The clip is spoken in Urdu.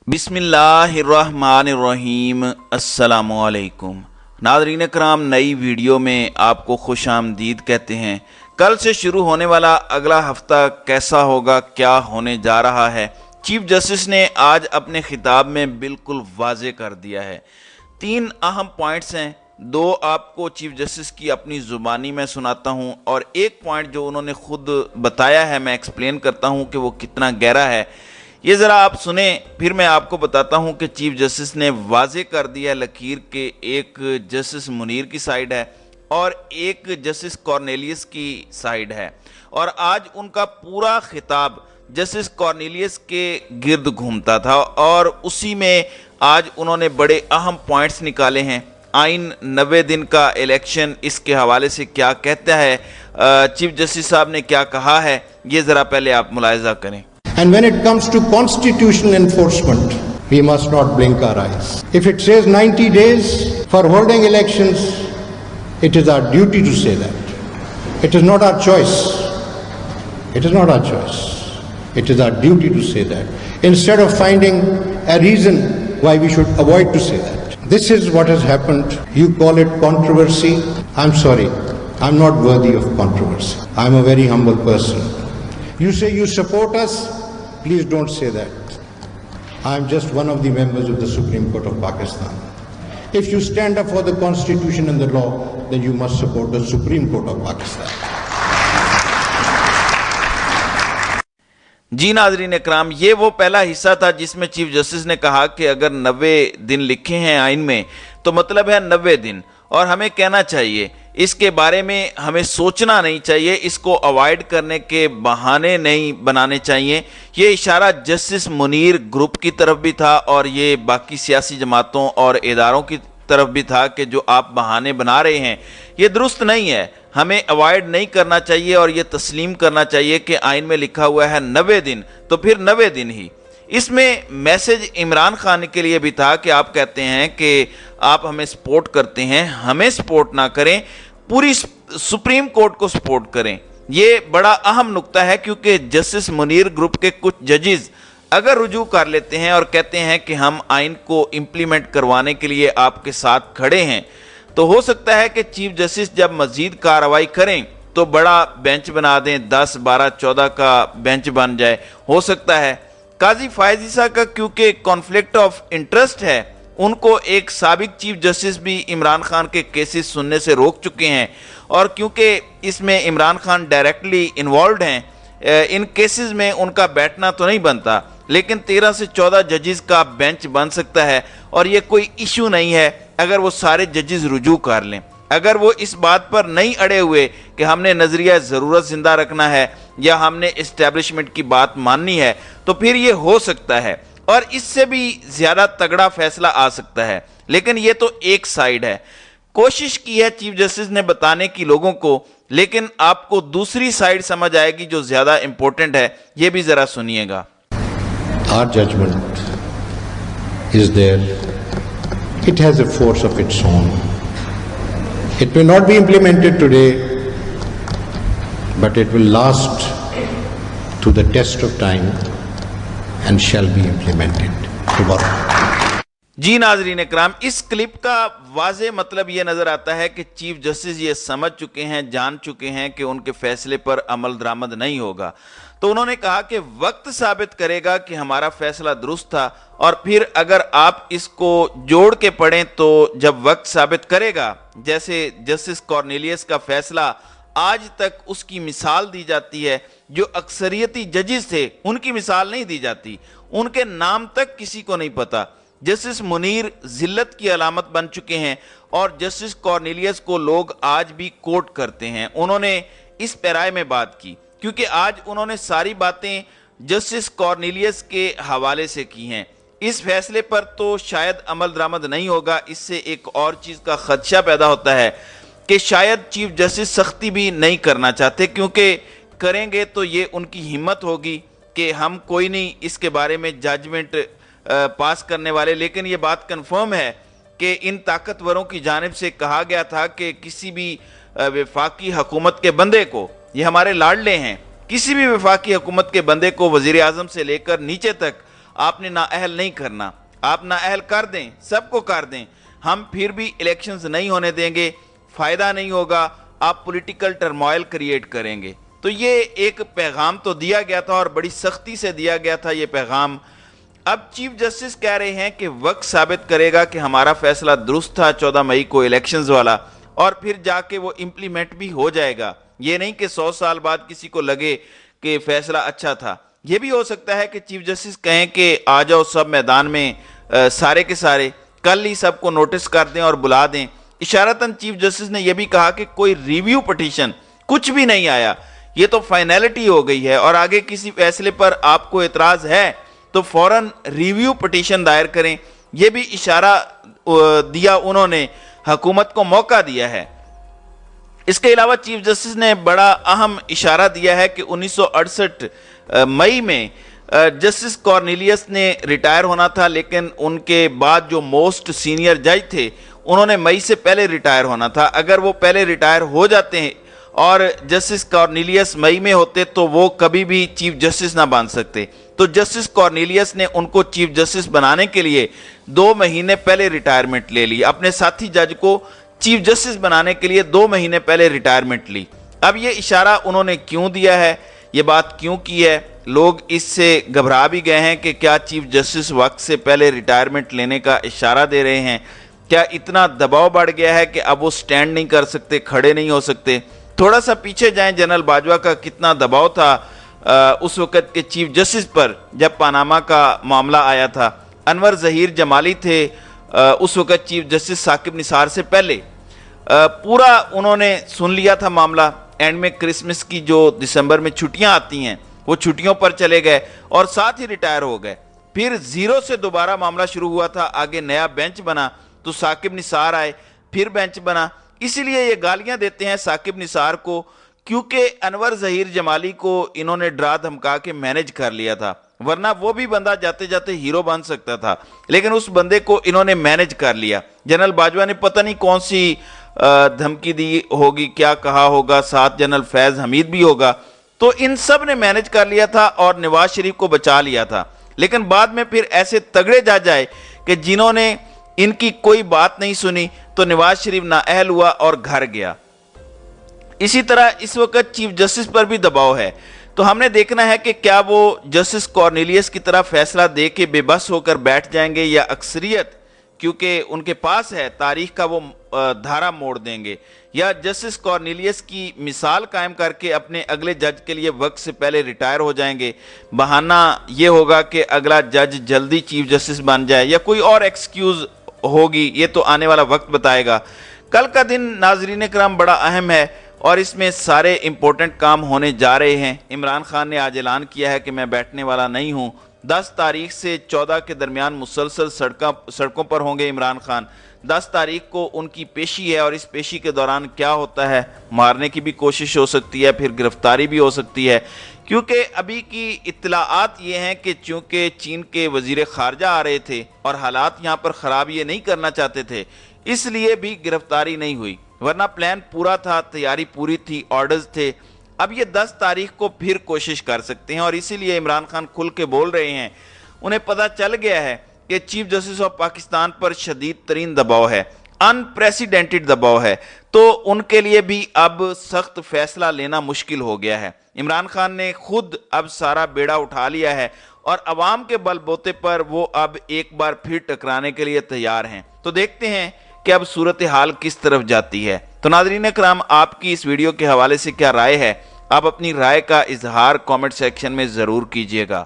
بسم اللہ الرحمن الرحیم۔ السلام علیکم ناظرین کرام، نئی ویڈیو میں آپ کو خوش آمدید کہتے ہیں۔ کل سے شروع ہونے والا اگلا ہفتہ کیسا ہوگا، کیا ہونے جا رہا ہے، چیف جسٹس نے آج اپنے خطاب میں بالکل واضح کر دیا ہے۔ 3 اہم پوائنٹس ہیں، 2 آپ کو چیف جسٹس کی اپنی زبانی میں سناتا ہوں اور ایک پوائنٹ جو انہوں نے خود بتایا ہے میں ایکسپلین کرتا ہوں کہ وہ کتنا گہرا ہے۔ یہ ذرا آپ سنیں، پھر میں آپ کو بتاتا ہوں کہ چیف جسٹس نے واضح کر دیا لکیر کہ ایک جسٹس منیر کی سائیڈ ہے اور ایک جسٹس کارنیلیس کی سائیڈ ہے، اور آج ان کا پورا خطاب جسٹس کارنیلیس کے گرد گھومتا تھا اور اسی میں آج انہوں نے بڑے اہم پوائنٹس نکالے ہیں۔ آئین 90 دن کا الیکشن، اس کے حوالے سے کیا کہتا ہے، چیف جسٹس صاحب نے کیا کہا ہے، یہ ذرا پہلے آپ ملاحظہ کریں۔ And when it comes to constitutional enforcement, we must not blink our eyes. If it says 90 days for holding elections, it is our duty to say that. It is not our choice. It is not our choice. It is our duty to say that. Instead of finding a reason why we should avoid to say that. This is what has happened. You call it controversy. I'm sorry. I'm not worthy of controversy. I'm a very humble person. You say you support us. Please don't say that. I am just one of the members of the Supreme Court of Pakistan. If you stand up for the Constitution and the law, then you must support the Supreme Court of Pakistan. جی ناظرین اکرام، یہ وہ پہلا حصہ تھا جس میں چیف جسٹس نے کہا کہ اگر 90 دن لکھے ہیں آئین میں تو مطلب ہے 90 دن، اور ہمیں کہنا چاہیے، اس کے بارے میں ہمیں سوچنا نہیں چاہیے، اس کو اوائڈ کرنے کے بہانے نہیں بنانے چاہیے۔ یہ اشارہ جسٹس منیر گروپ کی طرف بھی تھا اور یہ باقی سیاسی جماعتوں اور اداروں کی طرف بھی تھا کہ جو آپ بہانے بنا رہے ہیں یہ درست نہیں ہے، ہمیں اوائڈ نہیں کرنا چاہیے اور یہ تسلیم کرنا چاہیے کہ آئین میں لکھا ہوا ہے 90 دن تو پھر 90 دن ہی۔ اس میں میسج عمران خان کے لیے بھی تھا کہ آپ کہتے ہیں کہ آپ ہمیں سپورٹ کرتے ہیں، ہمیں سپورٹ نہ کریں، پوری سپریم کورٹ کو سپورٹ کریں۔ یہ بڑا اہم نقطہ ہے کیونکہ جسٹس منیر گروپ کے کچھ ججز اگر رجوع کر لیتے ہیں اور کہتے ہیں کہ ہم آئین کو امپلیمنٹ کروانے کے لیے آپ کے ساتھ کھڑے ہیں، تو ہو سکتا ہے کہ چیف جسٹس جب مزید کارروائی کریں تو بڑا بینچ بنا دیں، 10 12 14 کا بینچ بن جائے۔ ہو سکتا ہے قاضی فائز عیسیٰ کا کیونکہ کانفلکٹ آف انٹرسٹ ہے، ان کو ایک سابق چیف جسٹس بھی عمران خان کے کیسز سننے سے روک چکے ہیں، اور کیونکہ اس میں عمران خان ڈائریکٹلی انوالوڈ ہیں، ان کیسز میں ان کا بیٹھنا تو نہیں بنتا، لیکن 13 سے 14 ججز کا بینچ بن سکتا ہے، اور یہ کوئی ایشو نہیں ہے اگر وہ سارے ججز رجوع کر لیں۔ اگر وہ اس بات پر نہیں اڑے ہوئے کہ ہم نے نظریہ ضرورت زندہ رکھنا ہے یا ہم نے اسٹیبلشمنٹ کی بات ماننی ہے تو پھر یہ ہو سکتا ہے، اور اس سے بھی زیادہ تگڑا فیصلہ آ سکتا ہے، لیکن یہ تو ایک سائیڈ ہے۔ کوشش کی ہے چیف جسٹس نے بتانے کی لوگوں کو، لیکن آپ کو دوسری سائیڈ سمجھ آئے گی جو زیادہ امپورٹنٹ ہے، یہ بھی ذرا سنیے گا۔ Our judgment is there. It has a force of its own. It may not be implemented today, but it will last to the test of time and shall be implemented tomorrow. جی ناظرین اکرام، اس کلپ کا واضح مطلب یہ نظر آتا ہے کہ چیف جسٹس یہ سمجھ چکے ہیں، جان چکے ہیں کہ ان کے فیصلے پر عمل درآمد نہیں ہوگا، تو انہوں نے کہا کہ وقت ثابت کرے گا کہ ہمارا فیصلہ درست تھا، اور پھر اگر آپ اس کو جوڑ کے پڑھیں تو جب وقت ثابت کرے گا، جیسے جسٹس کارنیلیس کا فیصلہ آج تک اس کی مثال دی جاتی ہے، جو اکثریتی ججز تھے ان کی مثال نہیں دی جاتی، ان کے نام تک کسی کو نہیں پتا۔ جسٹس منیر ذلت کی علامت بن چکے ہیں اور جسٹس کارنیلیس کو لوگ آج بھی کوٹ کرتے ہیں۔ انہوں نے اس پیرائے میں بات کی کیونکہ آج انہوں نے ساری باتیں جسٹس کارنیلیس کے حوالے سے کی ہیں۔ اس فیصلے پر تو شاید عمل درآمد نہیں ہوگا، اس سے ایک اور چیز کا خدشہ پیدا ہوتا ہے کہ شاید چیف جسٹس سختی بھی نہیں کرنا چاہتے، کیونکہ کریں گے تو یہ ان کی ہمت ہوگی کہ ہم کوئی نہیں اس کے بارے میں ججمنٹ پاس کرنے والے۔ لیکن یہ بات کنفرم ہے کہ ان طاقتوروں کی جانب سے کہا گیا تھا کہ کسی بھی وفاقی حکومت کے بندے کو، یہ ہمارے لاڈلے ہیں، کسی بھی وفاقی حکومت کے بندے کو وزیر اعظم سے لے کر نیچے تک آپ نے نااہل نہیں کرنا، آپ نااہل کر دیں، سب کو کر دیں، ہم پھر بھی الیکشنز نہیں ہونے دیں گے، فائدہ نہیں ہوگا، آپ پولیٹیکل ٹرموائل کریٹ کریں گے۔ تو یہ ایک پیغام تو دیا گیا تھا اور بڑی سختی سے دیا گیا تھا یہ پیغام۔ اب چیف جسٹس کہہ رہے ہیں کہ وقت ثابت کرے گا کہ ہمارا فیصلہ درست تھا 14 مئی کو الیکشنز والا، اور پھر جا کے وہ امپلیمنٹ بھی ہو جائے گا۔ یہ نہیں کہ 100 سال بعد کسی کو لگے کہ فیصلہ اچھا تھا۔ یہ بھی ہو سکتا ہے کہ چیف جسٹس کہیں کہ آ جاؤ سب میدان میں، سارے کے سارے کل ہی سب کو نوٹس کر دیں اور بلا دیں۔ اشارتاً چیف جسٹس نے یہ بھی کہا کہ کوئی ریویو پٹیشن کچھ بھی نہیں آیا، یہ تو فائنلٹی ہو گئی ہے، اور آگے کسی فیصلے پر آپ کو اعتراض ہے تو فوراً ریویو پٹیشن دائر کریں۔ یہ بھی اشارہ دیا انہوں نے، حکومت کو موقع دیا ہے۔ اس کے علاوہ چیف جسٹس نے بڑا اہم اشارہ دیا ہے کہ 1968 مئی میں جسٹس کارنیلیس نے ریٹائر ہونا تھا، لیکن ان کے بعد جو موسٹ سینئر جج تھے انہوں نے مئی سے پہلے ریٹائر ہونا تھا۔ اگر وہ پہلے ریٹائر ہو جاتے ہیں اور جسٹس کارنیلیس مئی میں ہوتے تو وہ کبھی بھی چیف جسٹس نہ بن سکتے۔ تو جسٹس کارنیلیس نے ان کو چیف جسٹس بنانے کے لیے 2 مہینے پہلے ریٹائرمنٹ لے لی، اپنے ساتھی جج کو چیف جسٹس بنانے کے لیے 2 مہینے پہلے ریٹائرمنٹ لی۔ اب یہ اشارہ انہوں نے کیوں دیا ہے، یہ بات کیوں کی ہے؟ لوگ اس سے گھبرا بھی گئے ہیں کہ کیا چیف جسٹس وقت سے پہلے ریٹائرمنٹ لینے کا اشارہ دے رہے ہیں؟ کیا اتنا دباؤ بڑھ گیا ہے کہ اب وہ سٹینڈ نہیں کر سکتے، کھڑے نہیں ہو سکتے؟ تھوڑا سا پیچھے جائیں، جنرل باجوہ کا کتنا دباؤ تھا اس وقت کے چیف جسٹس پر جب پاناما کا معاملہ آیا تھا۔ انور ظہیر جمالی تھے اس وقت چیف جسٹس ثاقب نثار سے پہلے، پورا انہوں نے سن لیا تھا معاملہ۔ اینڈ میں کرسمس کی جو دسمبر میں چھٹیاں آتی ہیں وہ چھٹیوں پر چلے گئے اور ساتھ ہی ریٹائر ہو گئے۔ پھر زیرو سے دوبارہ معاملہ شروع ہوا تھا، آگے نیا بینچ بنا تو ثاقب نثار آئے، پھر بینچ بنا۔ اسی لیے یہ گالیاں دیتے ہیں ثاقب نثار کو، کیونکہ انور ظہیر جمالی کو انہوں نے ڈرا دھمکا کے مینج کر لیا تھا، ورنہ وہ بھی بندہ جاتے جاتے ہیرو بن سکتا تھا، لیکن اس بندے کو انہوں نے مینج کر لیا۔ جنرل باجوہ نے پتہ نہیں کون سی دھمکی دی ہوگی، کیا کہا ہوگا، ساتھ جنرل فیض حمید بھی ہوگا، تو ان سب نے مینج کر لیا تھا اور نواز شریف کو بچا لیا تھا۔ لیکن بعد میں پھر ایسے تگڑے جج آئے کہ جنہوں نے ان کی کوئی بات نہیں سنی، تو نواز شریف نااہل ہوا اور گھر گیا۔ اسی طرح اس وقت چیف جسٹس پر بھی دباؤ ہے، تو ہم نے دیکھنا ہے کہ کیا وہ جسٹس کارنیلیس کی طرح فیصلہ دے کے بے بس ہو کر بیٹھ جائیں گے، یا اکثریت کیونکہ ان کے پاس ہے تاریخ کا وہ دھارا موڑ دیں گے، یا جسٹس کارنیلیس کی مثال قائم کر کے اپنے اگلے جج کے لیے وقت سے پہلے ریٹائر ہو جائیں گے۔ بہانہ یہ ہوگا کہ اگلا جج جلدی چیف جسٹس بن جائے، یا کوئی اور ایکسکیوز ہوگی، یہ تو آنے والا وقت بتائے گا۔ کل کا دن ناظرین کرام بڑا اہم ہے اور اس میں سارے امپورٹنٹ کام ہونے جا رہے ہیں۔ عمران خان نے آج اعلان کیا ہے کہ میں بیٹھنے والا نہیں ہوں۔ 10 تاریخ سے 14 کے درمیان مسلسل سڑکوں پر ہوں گے عمران خان۔ 10 تاریخ کو ان کی پیشی ہے، اور اس پیشی کے دوران کیا ہوتا ہے، مارنے کی بھی کوشش ہو سکتی ہے، پھر گرفتاری بھی ہو سکتی ہے، کیونکہ ابھی کی اطلاعات یہ ہیں کہ چونکہ چین کے وزیر خارجہ آ رہے تھے اور حالات یہاں پر خراب یہ نہیں کرنا چاہتے تھے، اس لیے بھی گرفتاری نہیں ہوئی، ورنہ پلان پورا تھا، تیاری پوری تھی، آرڈرز تھے۔ اب یہ 10 تاریخ کو پھر کوشش کر سکتے ہیں، اور اسی لیے عمران خان کھل کے بول رہے ہیں۔ انہیں پتہ چل گیا ہے کہ چیف جسٹس آف پاکستان پر شدید ترین دباؤ ہے، انپریسیڈنٹڈ دباؤ ہے، تو ان کے لیے بھی اب سخت فیصلہ لینا مشکل ہو گیا ہے۔ عمران خان نے خود اب سارا بیڑا اٹھا لیا ہے، اور عوام کے بل بوتے پر وہ اب ایک بار پھر ٹکرانے کے لیے تیار ہیں۔ تو دیکھتے ہیں کہ اب صورتحال کس طرف جاتی ہے۔ تو ناظرین کرام، آپ کی اس ویڈیو کے حوالے سے کیا رائے ہے؟ آپ اپنی رائے کا اظہار کامنٹ سیکشن میں ضرور کیجیے گا۔